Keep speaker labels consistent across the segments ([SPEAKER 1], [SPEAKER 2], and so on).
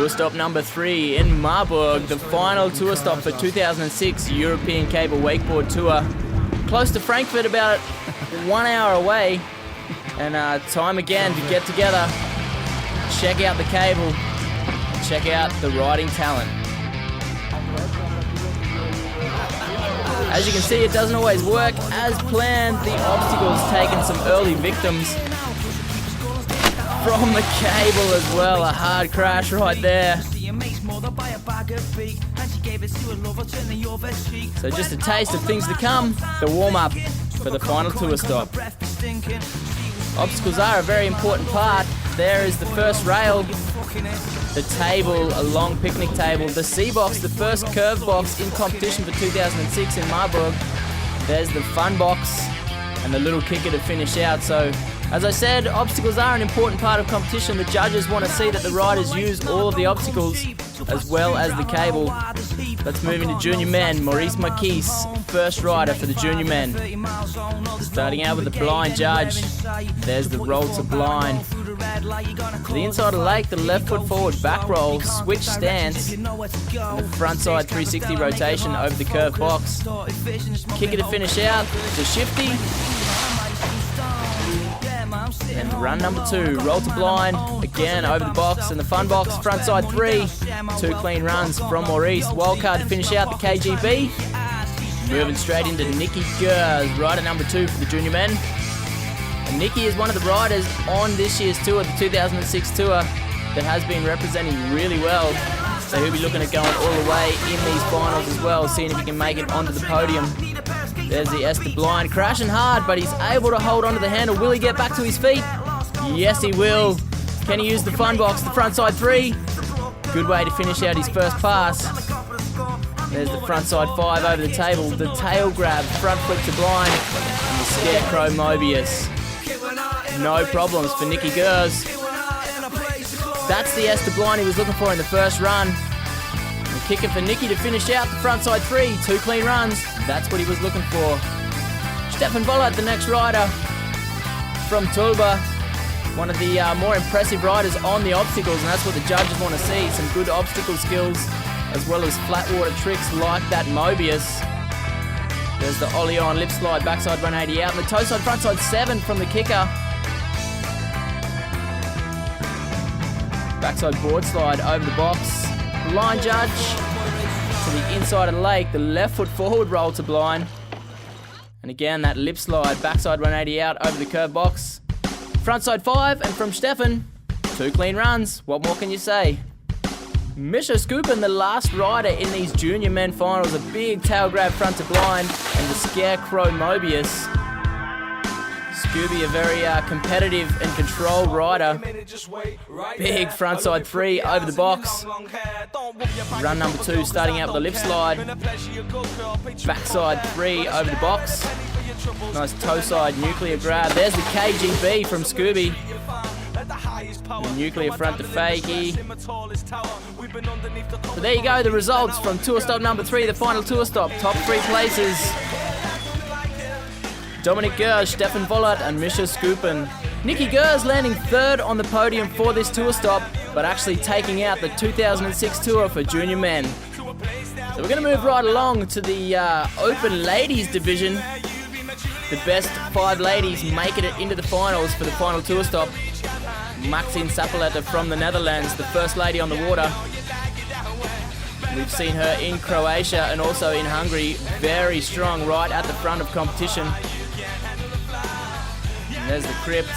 [SPEAKER 1] Tour stop number 3 in Marburg, the final tour stop for 2006 European Cable Wakeboard Tour. Close to Frankfurt, about 1 hour away, and time again to get together, check out the cable, check out the riding talent. As you can see, it doesn't always work as planned. The obstacle's taken some early victims from the cable as well. A hard crash right there. So just a taste of things to come, the warm-up for the final tour stop. Obstacles are a very important part. There is the first rail, the table, a long picnic table, the C-box, the first curve box in competition for 2006 in Marburg. There's the fun box and the little kicker to finish out. So, as I said, obstacles are an important part of competition. The judges want to see that the riders use all of the obstacles as well as the cable. Let's move into junior men. Maurice Marquis, first rider for the junior men. Starting out with the blind judge. There's the roll to blind. To the inside of the lake, the left foot forward back roll, switch stance, and the front side 360 rotation over the curved box. Kicker to finish out, to shifty. And run number 2, roll to blind, again over the box and the fun box, front side 3, 2 clean runs from Maurice. Wildcard to finish out the KGB. Moving straight into Nicky Gers, rider number 2 for the junior men. And Nicky is one of the riders on this year's tour, the 2006 tour, that has been representing really well. So he'll be looking at going all the way in these finals as well, seeing if he can make it onto the podium. There's the Esther Blind, crashing hard, but he's able to hold onto the handle. Will he get back to his feet? Yes, he will. Can he use the fun box, the front side 3? Good way to finish out his first pass. There's the front side 5 over the table, the tail grab, front flip to blind, and the scarecrow Mobius. No problems for Nicky Gers. That's the Esther Blind he was looking for in the first run. The kicker for Nicky to finish out the front side 3, 2 clean runs. That's what he was looking for. Stefan Vollert, the next rider from Tulba. One of the more impressive riders on the obstacles, and that's what the judges want to see. Some good obstacle skills, as well as flat water tricks like that Mobius. There's the ollie on, lip slide, backside 180 out, and the toe side, front side 7 from the kicker. Backside board slide over the box. Blind judge to the inside of the lake, the left foot forward roll to blind. And again, that lip slide, backside 180 out over the curve box. Front side 5, and from Stefan, 2 clean runs. What more can you say? Misha Skupin, the last rider in these junior men finals, a big tail grab front to blind, and the scarecrow Mobius. Scooby, a very competitive and controlled rider. Big front side 3 over the box. Run number 2 starting out with a lip slide. Backside 3 over the box. Nice toe side nuclear grab. There's the KGB from Scooby. The nuclear front to fakie. So there you go, the results from tour stop number 3, the final tour stop. Top 3 places. Dominic Gers, Stefan Vollert, and Misha Skupin. Nicky Gers landing 3rd on the podium for this tour stop, but actually taking out the 2006 tour for junior men. So we're going to move right along to the open ladies division. The best 5 ladies making it into the finals for the final tour stop. Maxine Sapaleta from the Netherlands, the first lady on the water. We've seen her in Croatia and also in Hungary. Very strong right at the front of competition. There's the crypt,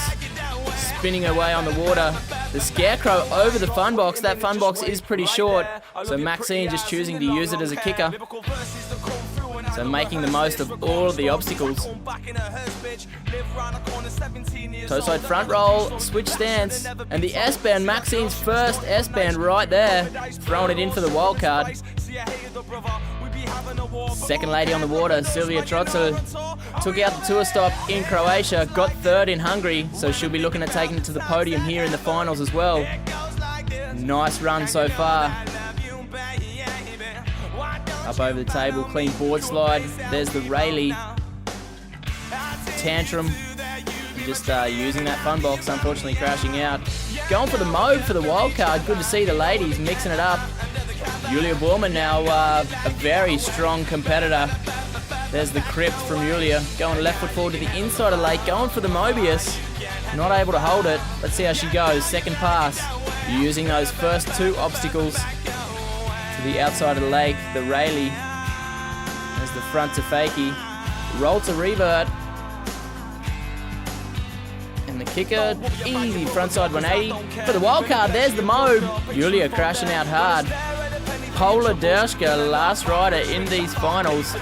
[SPEAKER 1] spinning away on the water. The scarecrow over the fun box. That fun box is pretty short, so Maxine just choosing to use it as a kicker. So making the most of all of the obstacles. Toe side front roll, switch stance, and the S-band, Maxine's first S-band right there, throwing it in for the wild card. Second lady on the water, Silvia Trotzel, took out the tour stop in Croatia, got 3rd in Hungary, so she'll be looking at taking it to the podium here in the finals as well. Nice run so far. Up over the table, clean board slide. There's the Rayleigh. Tantrum, just using that fun box, unfortunately crashing out. Going for the mode for the wildcard. Good to see the ladies mixing it up. Julia Borman now a very strong competitor. There's the crypt from Julia. Going left foot forward to the inside of the lake. Going for the Mobius. Not able to hold it. Let's see how she goes. Second pass. Using those first two obstacles to the outside of the lake. The Rayleigh. There's the front to fakie. Roll to revert. And the kicker. Easy frontside 180. For the wildcard, there's the mode. Julia crashing out hard. Paula Derschke, last rider in these finals.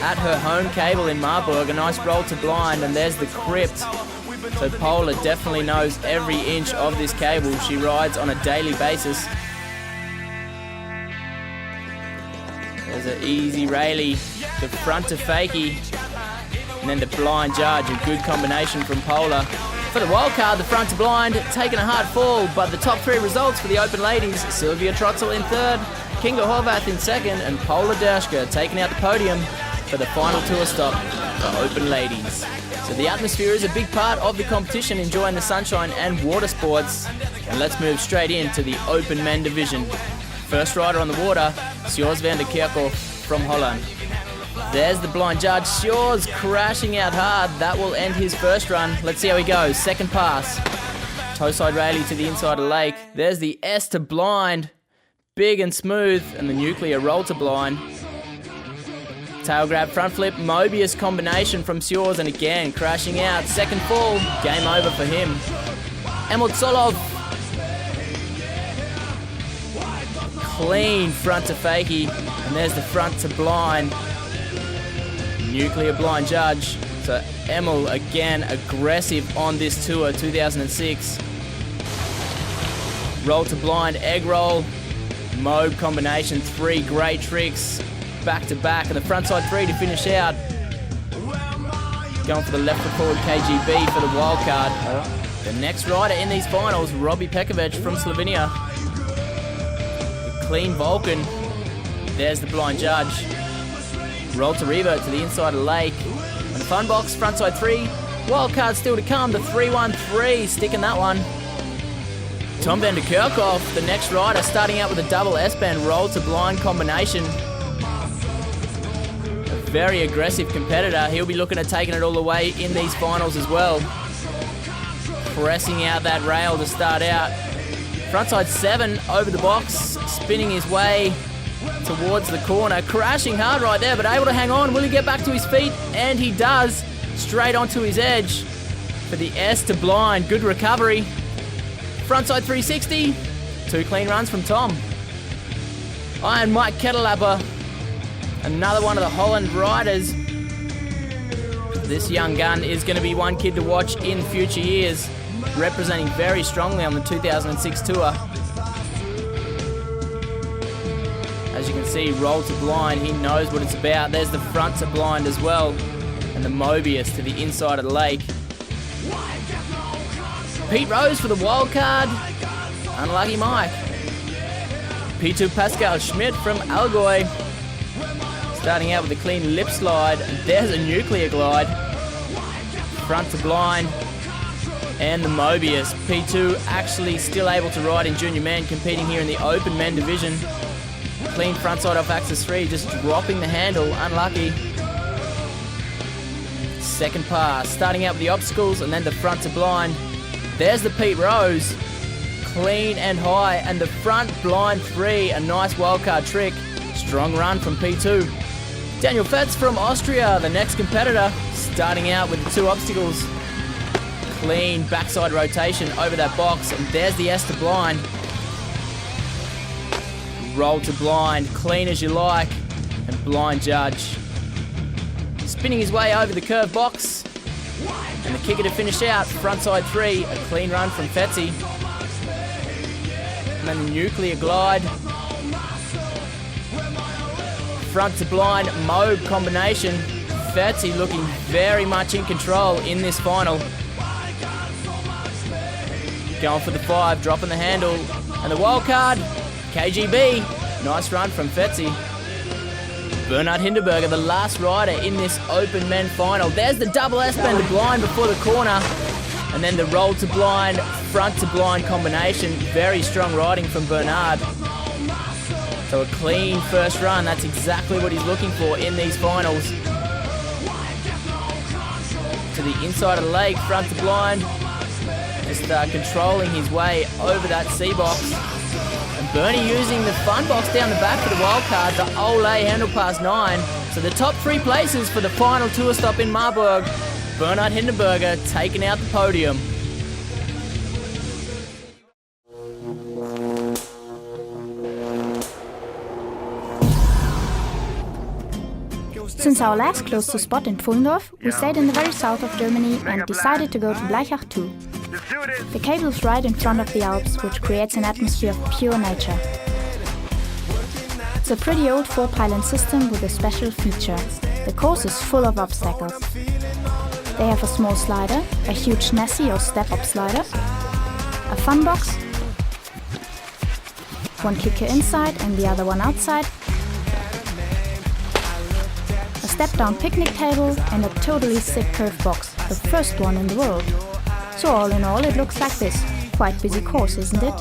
[SPEAKER 1] At her home cable in Marburg. A nice roll to blind. And there's the crypt. So Paula definitely knows every inch of this cable. She rides on a daily basis. There's an easy Rayleigh, the front to fakie, and then the blind judge. A good combination from Paula. For the wildcard, the front to blind, taking a hard fall, but the top three results for the open ladies: Sylvia Trotzel in third, Kinga Horvath in second, and Paula Derschke taking out the podium for the final tour stop for open ladies. So the atmosphere is a big part of the competition, enjoying the sunshine and water sports. And let's move straight into the open men division. First rider on the water, Sjors van der Kerkhoff from Holland. There's the blind judge, Sjors crashing out hard. That will end his first run. Let's see how he goes. Second pass. Toe side Rayleigh to the inside of lake. There's the S to blind. Big and smooth. And the nuclear roll to blind. Tail grab, front flip, Mobius combination from Sjors, and again crashing out. Second fall, game over for him. Emil Solov. Clean front to fakie, and there's the front to blind. Nuclear blind judge. So Emil again aggressive on this tour, 2006. Roll to blind, egg roll, Mobe combination, three great tricks. Back to back, and the frontside three to finish out. Going for the left foot forward KGB for the wildcard. The next rider in these finals, Robbie Pekovic from Slovenia. The clean Vulcan. There's the blind judge. Roll to revert to the inside of the lake. And the fun box, frontside three. Wildcard still to come, the 3-1-3, sticking that one. Tom van der Kerkhoff, the next rider, starting out with a double S-band roll to blind combination. Very aggressive competitor. He'll be looking at taking it all the way in these finals as well. Pressing out that rail to start out. Frontside 7 over the box, spinning his way towards the corner. Crashing hard right there, but able to hang on. Will he get back to his feet? And he does. Straight onto his edge for the S to blind. Good recovery. Frontside 360. 2 clean runs from Tom. Iron Mike Kettelapper. Another one of the Holland riders. This young gun is going to be one kid to watch in future years, representing very strongly on the 2006 tour. As you can see, roll to blind, he knows what it's about. There's the front to blind as well, and the Mobius to the inside of the lake. Pete Rose for the wild card. Unlucky Mike. Peter-Pascal Schmidt from Allgaeu. Starting out with a clean lip slide. And there's a nuclear glide. Front to blind. And the Mobius. P2 actually still able to ride in junior men, competing here in the open men division. Clean frontside off axis 3, just dropping the handle. Unlucky. Second pass. Starting out with the obstacles and then the front to blind. There's the Pete Rose. Clean and high. And the front blind 3. A nice wildcard trick. Strong run from P2. Daniel Fetz from Austria, the next competitor. Starting out with the 2 obstacles. Clean backside rotation over that box. And there's the S to blind. Roll to blind. Clean as you like. And blind judge. Spinning his way over the curved box. And the kicker to finish out. Frontside 3. A clean run from Fetzy. And then the nuclear glide. Front to blind Mobe combination. Fetzy looking very much in control in this final. Going for the 5, dropping the handle. And the wild card, KGB. Nice run from Fetzy. Bernhard Hinterberger, the last rider in this open men final. There's the double S-bend to blind before the corner. And then the roll to blind front to blind combination. Very strong riding from Bernhard. So a clean first run, that's exactly what he's looking for in these finals. To the inside of the lake, front to blind. Just controlling his way over that C-box. And Bernie using the fun box down the back for the wild card, the Allgaeu handle pass 9. So the top 3 places for the final tour stop in Marburg. Bernhard Hinterberger taking out the podium.
[SPEAKER 2] Since our last close-to spot in Pfullendorf, we stayed in the very south of Germany and decided to go to Blaichach too. The cable is right in front of the Alps, which creates an atmosphere of pure nature. It's a pretty old 4-pylon system with a special feature. The course is full of obstacles. They have a small slider, a huge Nessie or step-up slider, a fun box, one kicker inside and the other one outside, a step-down picnic table and a totally sick curved box, the first one in the world. So all in all it looks like this. Quite busy course, isn't it?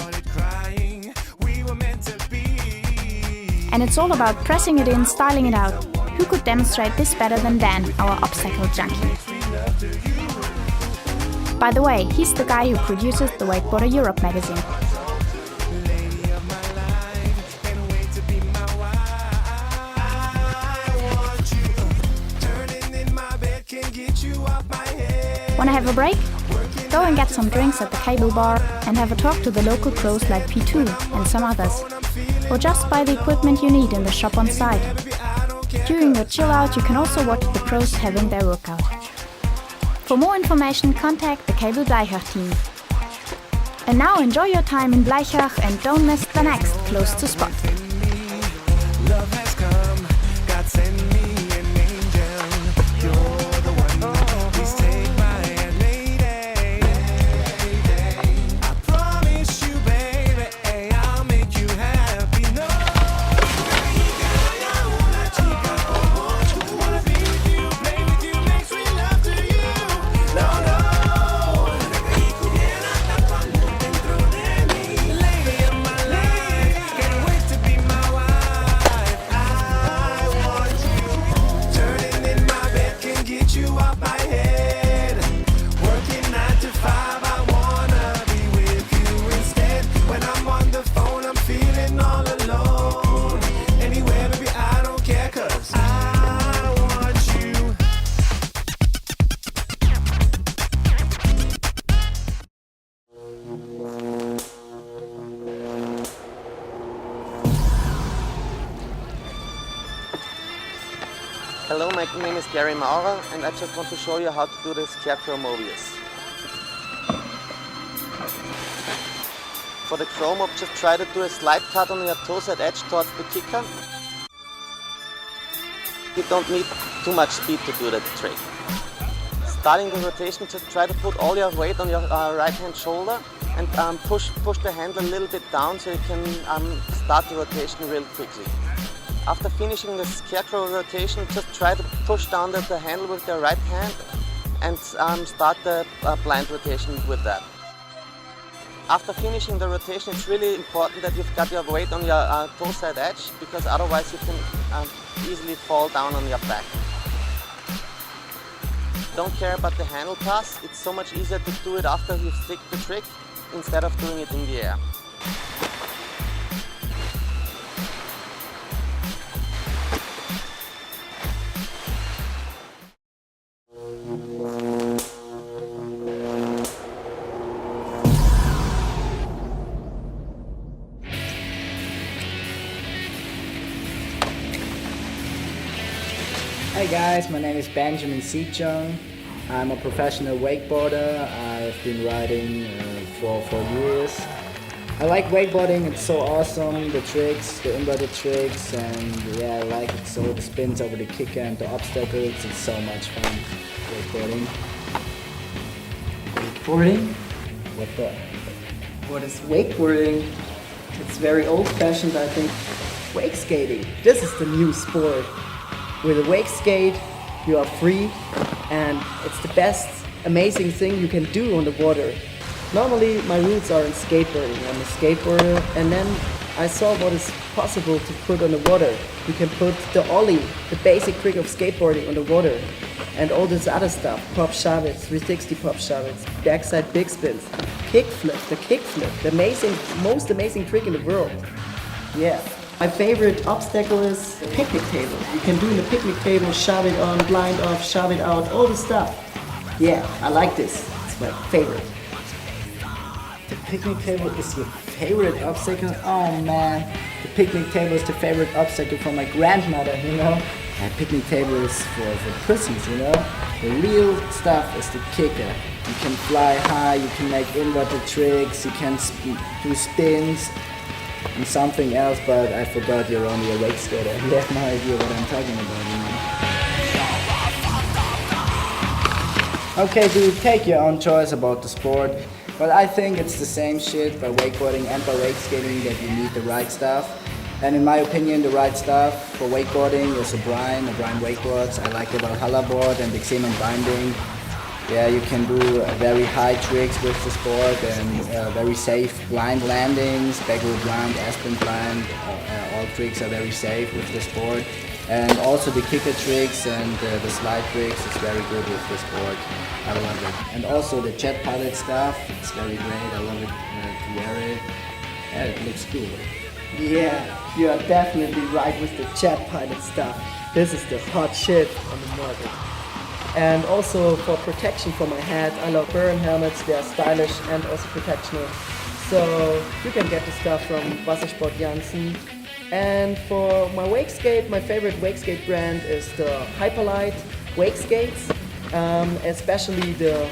[SPEAKER 2] And it's all about pressing it in, styling it out. Who could demonstrate this better than Dan, our obstacle junkie? By the way, he's the guy who produces the Wakeboarder Europe magazine. Wanna have a break? Go and get some drinks at the cable bar and have a talk to the local pros like P2 and some others. Or just buy the equipment you need in the shop on site. During your chill out, you can also watch the pros having their workout. For more information, contact the Cable Blaichach team. And now enjoy your time in Blaichach and don't miss the next close to spot.
[SPEAKER 3] Hello, my name is Gerrit and I just want to show you how to do this scarecrow Mobius. For the crow mob, just try to do a slide cut on your toe side edge towards the kicker. You don't need too much speed to do that trick. Starting the rotation, just try to put all your weight on your right hand shoulder and push the handle a little bit down so you can start the rotation real quickly. After finishing the scarecrow rotation, just try to push down the handle with your right hand and start the blind rotation with that. After finishing the rotation, it's really important that you've got your weight on your toe side edge, because otherwise you can easily fall down on your back. Don't care about the handle pass, it's so much easier to do it after you stick the trick instead of doing it in the air.
[SPEAKER 4] Hey guys, my name is Benjamin Sejong. I'm a professional wakeboarder. I've been riding for 4 years. I like wakeboarding, it's so awesome, the tricks, the inverted tricks, and yeah, I like it, so the spins over the kicker and the obstacles, it's so much fun, wakeboarding.
[SPEAKER 5] Wakeboarding?
[SPEAKER 4] What is wakeboarding?
[SPEAKER 5] It's very old-fashioned, I think. Wake skating, this is the new sport. With a wake skate, you are free, and it's the best, amazing thing you can do on the water. Normally my roots are in skateboarding. I'm a skateboarder, and then I saw what is possible to put on the water. You can put the ollie, the basic trick of skateboarding, on the water, and all this other stuff, pop shavits, 360 pop shavits, backside big spins, kickflip, the most amazing trick in the world. Yeah. My favorite obstacle is the picnic table. You can do in the picnic table, shove it on, blind off, shove it out, all the stuff. Yeah, I like this. It's my favorite. The picnic table is your favorite obstacle? Oh man, the picnic table is the favorite obstacle for my grandmother, you know? A picnic table is for pussies, you know? The real stuff is the kicker. You can fly high, you can make inverted tricks, you can do spins and something else, but I forgot you're only a wake skater. You have no idea what I'm talking about, you know? Okay, dude, take your own choice about the sport. But I think it's the same shit by wakeboarding and by wake skating, that you need the right stuff. And in my opinion, the right stuff for wakeboarding is a brine wakeboards. I like the Valhalla board and the xenon binding. Yeah, you can do very high tricks with the sport and very safe blind landings, backward blind, aspen blind. All tricks are very safe with the sport. And also the kicker tricks and the slide tricks is very good with the sport. I love it. And also the jet pilot stuff, it's very great. I love it to wear it. Yeah, it looks cool. Yeah, you are definitely right with the jet pilot stuff. This is the hot shit on the market. And also for protection for my head, I love burn helmets. They are stylish and also protectional. So you can get the stuff from Wassersport Janssen. And for my wake skate, my favorite wake skate brand is the Hyperlight wake skates, especially the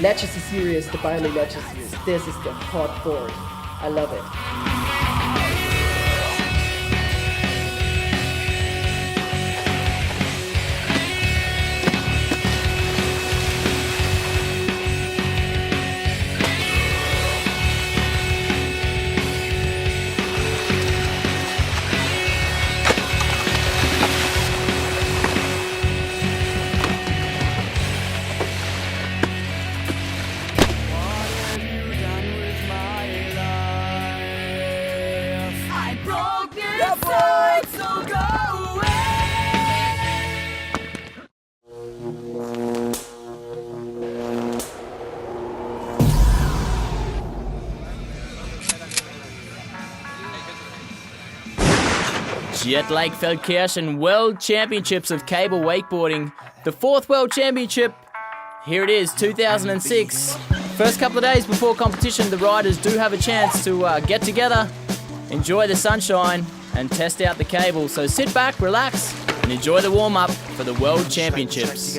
[SPEAKER 5] Legacy series, the Biley Legacy series. This is the hot board. I love it.
[SPEAKER 1] Jetlake Feldkrichen World Championships of Cable Wakeboarding. The 4th World Championship. Here it is, 2006. First couple of days before competition, the riders do have a chance to get together, enjoy the sunshine, and test out the cable. So sit back, relax, and enjoy the warm-up for the World Championships.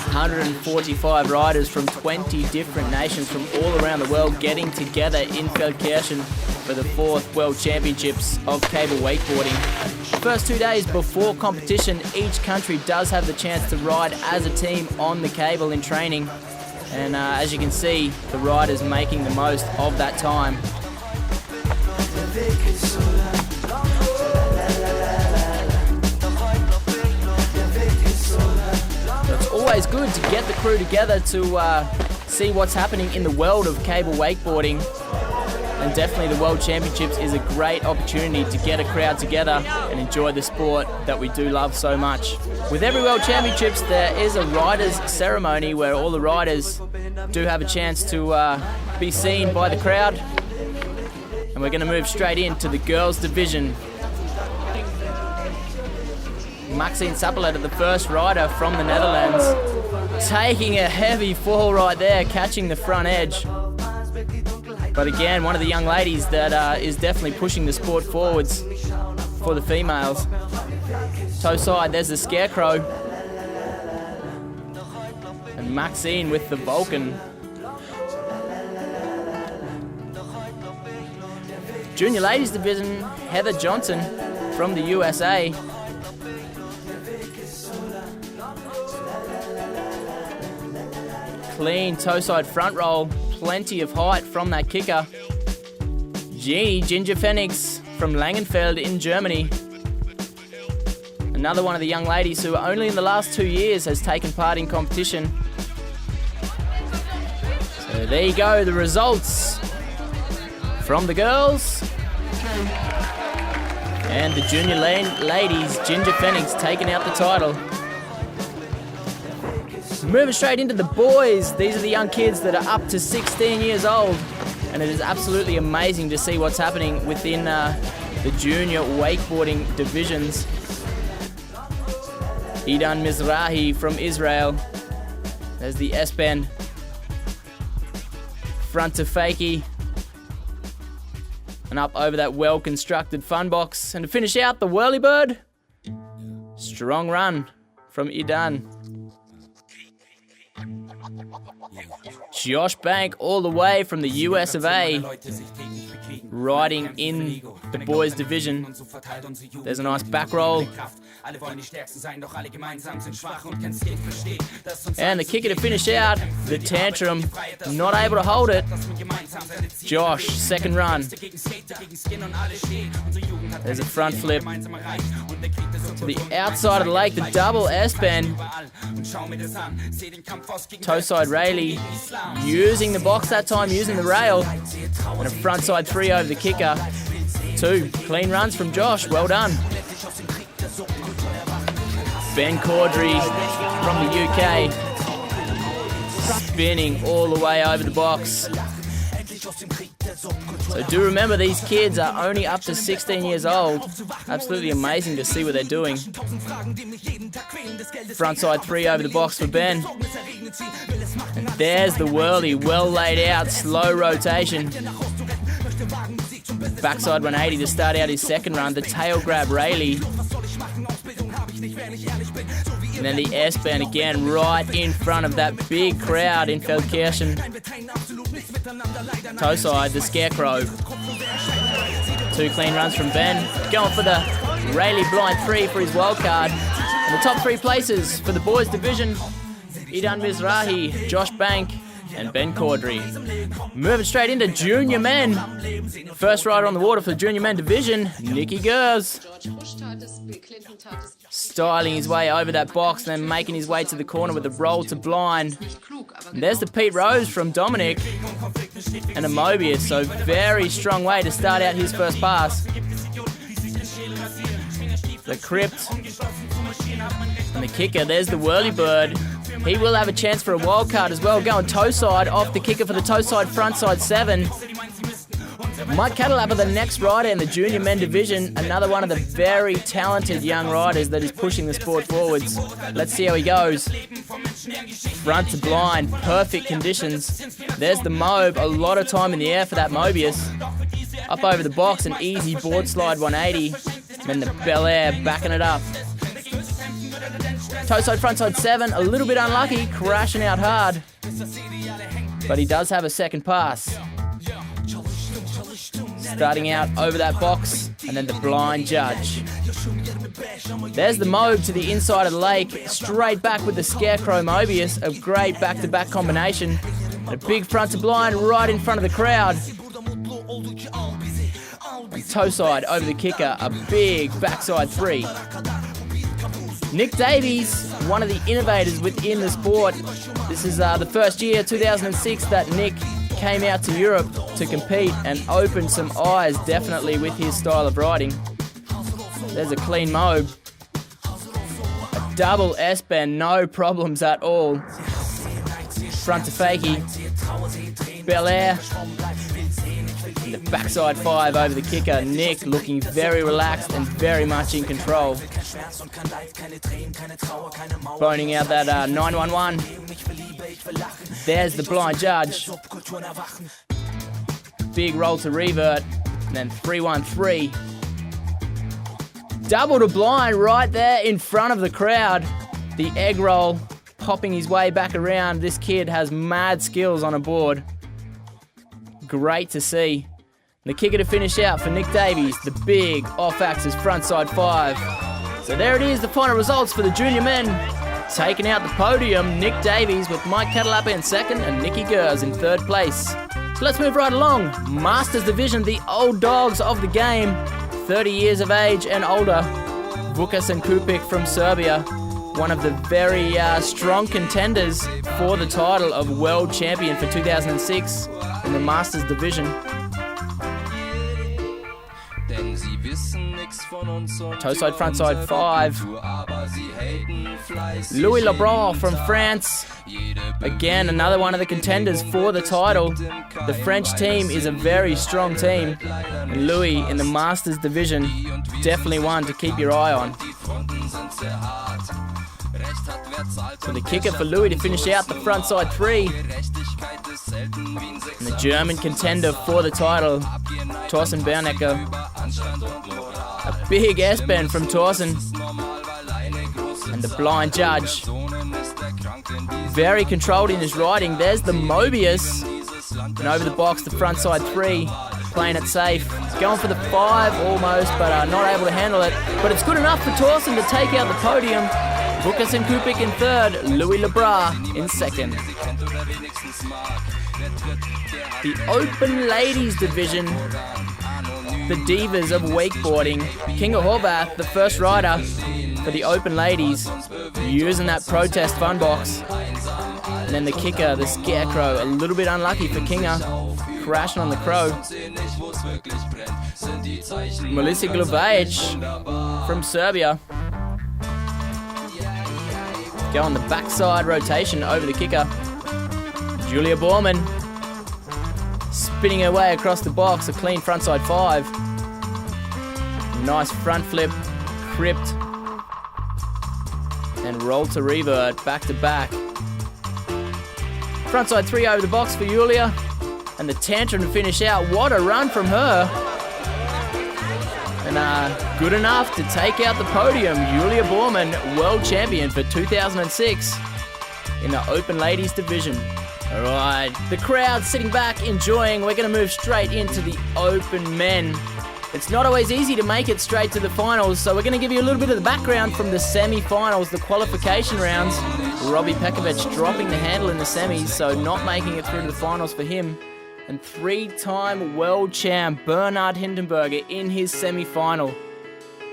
[SPEAKER 1] ...145 riders from 20 different nations from all around the world getting together in Feldkrichen for the 4th World Championships of Cable Wakeboarding. The first 2 days before competition, each country does have the chance to ride as a team on the cable in training. And as you can see, the riders making the most of that time. Always good to get the crew together to see what's happening in the world of cable wakeboarding, and definitely the World Championships is a great opportunity to get a crowd together and enjoy the sport that we do love so much. With every World Championships there is a riders ceremony where all the riders do have a chance to be seen by the crowd, and we're going to move straight into the girls division. Maxine Sappelet, the first rider from the Netherlands, taking a heavy fall right there, catching the front edge. But again, one of the young ladies that is definitely pushing the sport forwards for the females. Toe side, there's the Scarecrow. And Maxine with the Vulcan. Junior ladies division, Heather Johnson from the USA. Clean toe side front roll, plenty of height from that kicker. Ginger Phoenix from Langenfeld in Germany. Another one of the young ladies who only in the last 2 years has taken part in competition. So there you go, the results from the girls. And the junior ladies, Ginger Phoenix taking out the title. Moving straight into the boys. These are the young kids that are up to 16 years old. And it is absolutely amazing to see what's happening within the junior wakeboarding divisions. Idan Mizrahi from Israel. There's the S-bend. Front to fakie. And up over that well-constructed fun box. And to finish out, the whirlybird. Strong run from Idan. Josh Bank all the way from the US of A. Riding in the boys division. There's a nice back roll. And the kicker to finish out, the tantrum, not able to hold it. Josh, second run. There's a front flip. To the outside of the lake, the double S-bend. Toe side Rayleigh, using the box that time, using the rail. And a front side 3 over the kicker. 2 clean runs from Josh, well done. Ben Caudry from the UK, spinning all the way over the box. So do remember, these kids are only up to 16 years old. Absolutely amazing to see what they're doing. Front side 3 over the box for Ben. And there's the whirly, well laid out, slow rotation. Backside 180 to start out his second run. The tail grab Rayleigh. And then the S-bend again right in front of that big crowd in Feldkrichen. Toe side, the scarecrow. 2 clean runs from Ben. Going for the Rayleigh blind 3 for his wild card. And the top 3 places for the boys division, Idan Mizrahi, Josh Bank, and Ben Caudry. Moving straight into junior men. First rider on the water for the junior men division, Nicky Gers. Styling his way over that box, then making his way to the corner with a roll to blind. And there's the Pete Rose from Dominic. And a Mobius, so very strong way to start out his first pass. The Crypt. And the kicker, there's the Whirlybird. He will have a chance for a wild card as well, going toe side off the kicker for the toe side, front side 7. Mike Catalapa, the next rider in the junior men division, another one of the very talented young riders that is pushing the sport forwards. Let's see how he goes. Front to blind, perfect conditions. There's the Mobe, a lot of time in the air for that Mobius. Up over the box, an easy board slide 180. Then the Bel Air backing it up. Toe side, front side 7, a little bit unlucky, crashing out hard. But he does have a second pass. Starting out over that box, and then the blind judge. There's the Mobe to the inside of the lake, straight back with the Scarecrow Mobius, a great back-to-back combination. And a big front to blind right in front of the crowd. And toe side over the kicker, a big backside 3. Nick Davies, one of the innovators within the sport. This is the first year, 2006, that Nick came out to Europe to compete and opened some eyes, definitely, with his style of riding. There's a clean Mobe. A double S-bend, no problems at all. Front to fakie. Bel Air. And the backside 5 over the kicker. Nick looking very relaxed and very much in control. Boning out that 911. There's the blind judge. Big roll to revert. And then 313. Double to blind right there in front of the crowd. The egg roll popping his way back around. This kid has mad skills on a board. Great to see. The kicker to finish out for Nick Davies, the big off-axis frontside 5. So there it is, the final results for the junior men. Taking out the podium, Nick Davies with Mike Catalapa in second and Nicky Gers in third place. So let's move right along. Masters Division, the old dogs of the game, 30 years of age and older. Vukas and Kupik from Serbia, one of the very strong contenders for the title of world champion for 2006 in the Masters Division. Toe side, front side 5. Louis Lebrun from France. Again, another one of the contenders for the title. The French team is a very strong team. And Louis in the Masters Division, definitely one to keep your eye on. So the kicker for Louis to finish out the front side 3. And the German contender for the title, Thorsten Bernecker. A big S-bend from Thorsten. And the blind judge. Very controlled in his riding. There's the Mobius. And over the box, the front side 3. Playing it safe. He's going for the 5 almost, but not able to handle it. But it's good enough for Thorsten to take out the podium. Vukas and Kupik in third, Louis Lebrun in second. The Open Ladies Division, the divas of wakeboarding. Kinga Horvath, the first rider for the Open Ladies, using that protest fun box. And then the kicker, the Scarecrow, a little bit unlucky for Kinga, crashing on the crow. Melissa Glavajic from Serbia. Go on the backside rotation over the kicker. Julia Borman spinning her way across the box, a clean frontside 5. Nice front flip, crypt, and roll to revert, back to back. Frontside 3 over the box for Julia, and the tantrum to finish out. What a run from her. And good enough to take out the podium. Julia Borman, world champion for 2006 in the Open Ladies Division. All right, the crowd sitting back, enjoying. We're going to move straight into the Open Men. It's not always easy to make it straight to the finals, so we're going to give you a little bit of the background from the semi-finals, the qualification rounds. Robbie Pekovic dropping the handle in the semis, so not making it through to the finals for him. And 3-time world champ Bernhard Hinterberger in his semi-final.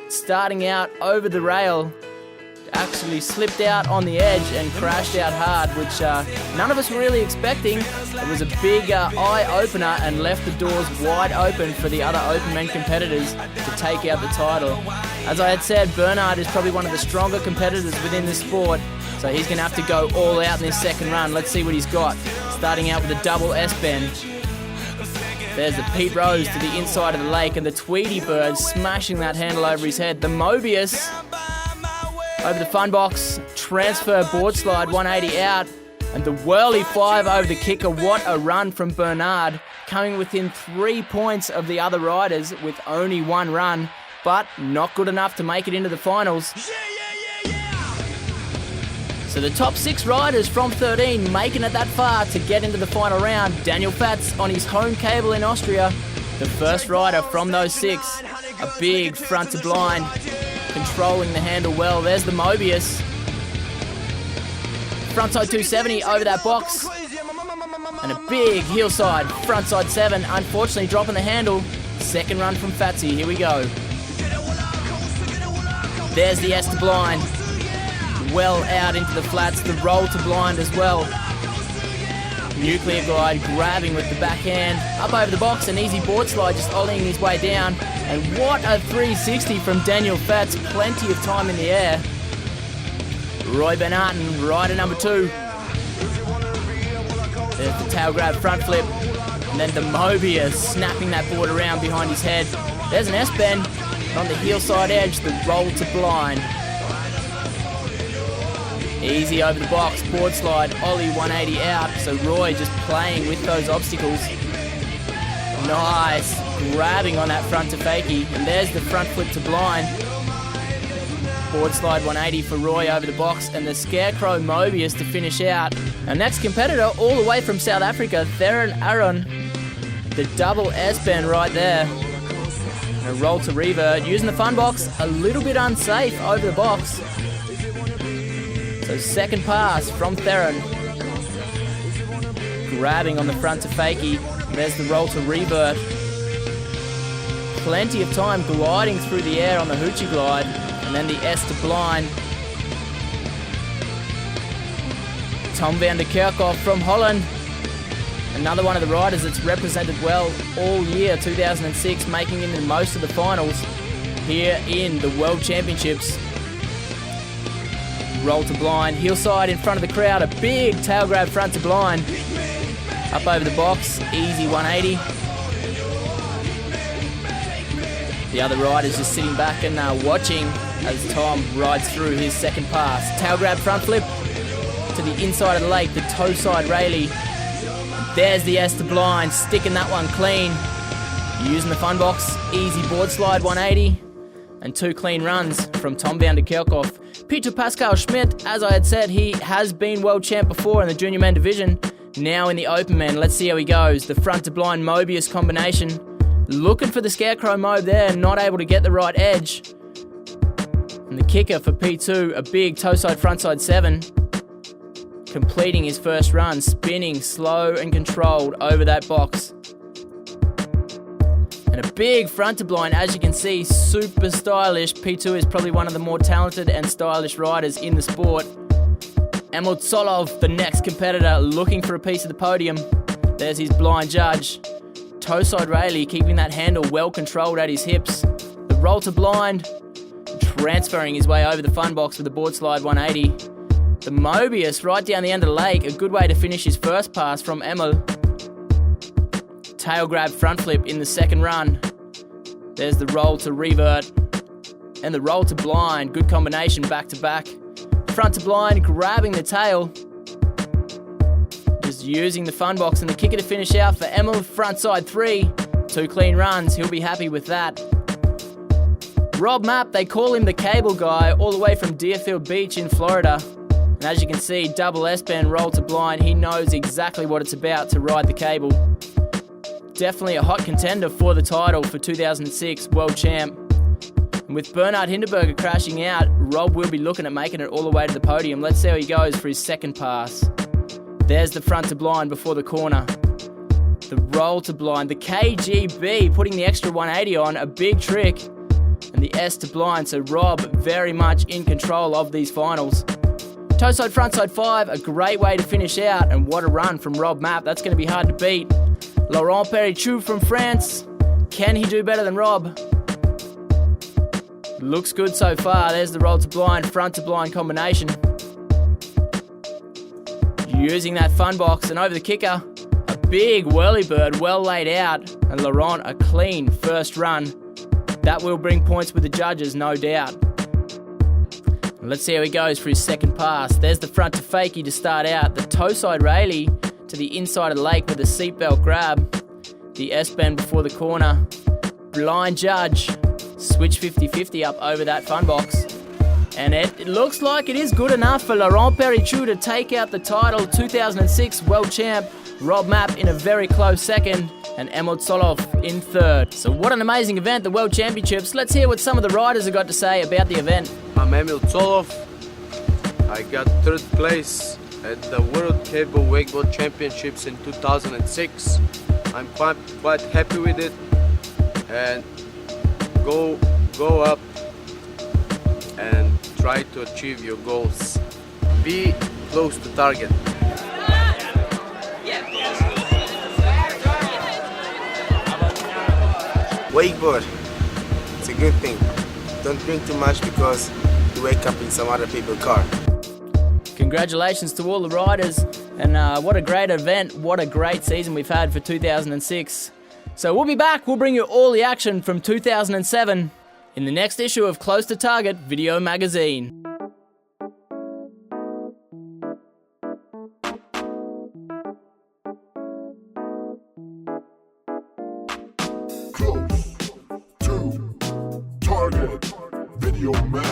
[SPEAKER 1] Starting out over the rail, actually slipped out on the edge and crashed out hard, which none of us were really expecting. It was a big eye-opener and left the doors wide open for the other Open Men competitors to take out the title. As I had said, Bernhard is probably one of the stronger competitors within this sport, so he's going to have to go all out in his second run. Let's see what he's got. Starting out with a double S-bend. There's the Pete Rose to the inside of the lake, and the Tweety Bird smashing that handle over his head. The Mobius over the fun box, transfer board slide 180 out, and the Whirly 5 over the kicker. What a run from Bernhard, coming within 3 points of the other riders with only one run, but not good enough to make it into the finals. So the top 6 riders from 13 making it that far to get into the final round. Daniel Fatz on his home cable in Austria, the first rider from those 6. A big front to blind, controlling the handle well. There's the Mobius. Frontside 270 over that box. And a big heel side, frontside 7, unfortunately dropping the handle. Second run from Fatzy, here we go. There's the S to blind. Well out into the flats, the roll to blind as well. Nuclear Glide grabbing with the backhand. Up over the box, an easy board slide, just ollieing his way down. And what a 360 from Daniel Fatz, plenty of time in the air. Roy Benarton, rider number 2. There's the tail grab front flip. And then the Mobius snapping that board around behind his head. There's an S-bend. On the heel side edge, the roll to blind. Easy over the box, board slide, ollie 180 out. So Roy just playing with those obstacles. Nice, grabbing on that front to fakie. And there's the front flip to blind. Board slide 180 for Roy over the box, and the Scarecrow Mobius to finish out. Our next competitor, all the way from South Africa, Theron Aaron. The double S-bend right there. And a roll to revert, using the fun box, a little bit unsafe over the box. So second pass from Theron. Grabbing on the front to Fakey. There's the roll to revert. Plenty of time gliding through the air on the hoochie glide. And then the S to blind. Tom van der Kerkhoff from Holland. Another one of the riders that's represented well all year 2006, making it in most of the finals here in the World Championships. Roll to blind, heel side in front of the crowd, a big tail grab front to blind. Up over the box, easy 180. The other riders just sitting back and watching as Tom rides through his second pass. Tail grab front flip to the inside of the lake, the toe side Rayleigh. There's the S to blind, sticking that one clean. Using the fun box, easy board slide 180. And 2 clean runs from Tom van der Kerkhoff. Peter-Pascal Schmidt, as I had said, he has been world champ before in the junior men division. Now in the open men, let's see how he goes. The front to blind Mobius combination. Looking for the scarecrow mode there, not able to get the right edge. And the kicker for P2, a big toe side front side 7. Completing his first run, spinning slow and controlled over that box. And a big front to blind, as you can see, super stylish. P2 is probably one of the more talented and stylish riders in the sport. Emil Tsolov, the next competitor, looking for a piece of the podium. There's his blind judge. Toe side Rayleigh keeping that handle well controlled at his hips. The roll to blind, transferring his way over the fun box with a board slide 180. The Mobius right down the end of the lake, a good way to finish his first pass from Emil. Tail grab front flip in the second run. There's the roll to revert. And the roll to blind, good combination back to back. Front to blind, grabbing the tail. Just using the fun box and the kicker to finish out for Emil, front side 3. 2 clean runs, he'll be happy with that. Rob Mapp, they call him the cable guy, all the way from Deerfield Beach in Florida. And as you can see, double S-bend roll to blind, he knows exactly what it's about to ride the cable. Definitely a hot contender for the title for 2006 World Champ. And with Bernhard Hinterberger crashing out, Rob will be looking at making it all the way to the podium. Let's see how he goes for his second pass. There's the front to blind before the corner. The roll to blind, the KGB putting the extra 180 on, a big trick. And the S to blind, so Rob very much in control of these finals. Toe side, front side 5, a great way to finish out, and what a run from Rob Mapp. That's going to be hard to beat. Laurent Perichou from France. Can he do better than Rob? Looks good so far. There's the roll to blind, front to blind combination. Using that fun box and over the kicker, a big whirly bird well laid out, and Laurent a clean first run. That will bring points with the judges, no doubt. Let's see how he goes for his second pass. There's the front to Fakey to start out. The toe side Rayleigh to the inside of the lake with a seatbelt grab. The S-bend before the corner. Blind judge. Switch 50-50 up over that fun box. And it looks like it is good enough for Laurent Perichou to take out the title. 2006 World Champ. Rob Mapp in a very close second. And Emil Tsolov in third. So what an amazing event, the World Championships. Let's hear what some of the riders have got to say about the event.
[SPEAKER 6] I'm Emil Tsolov. I got 3rd place at the World Cable Wakeboard Championships in 2006. I'm quite happy with it. And go up and try to achieve your goals. Be close to target.
[SPEAKER 7] Wakeboard, it's a good thing. Don't drink too much because you wake up in some other people's car.
[SPEAKER 1] Congratulations to all the riders, and what a great event, what a great season we've had for 2006. So we'll be back, we'll bring you all the action from 2007 in the next issue of Close2Target Video Magazine.
[SPEAKER 8] Close to Target Video Mag.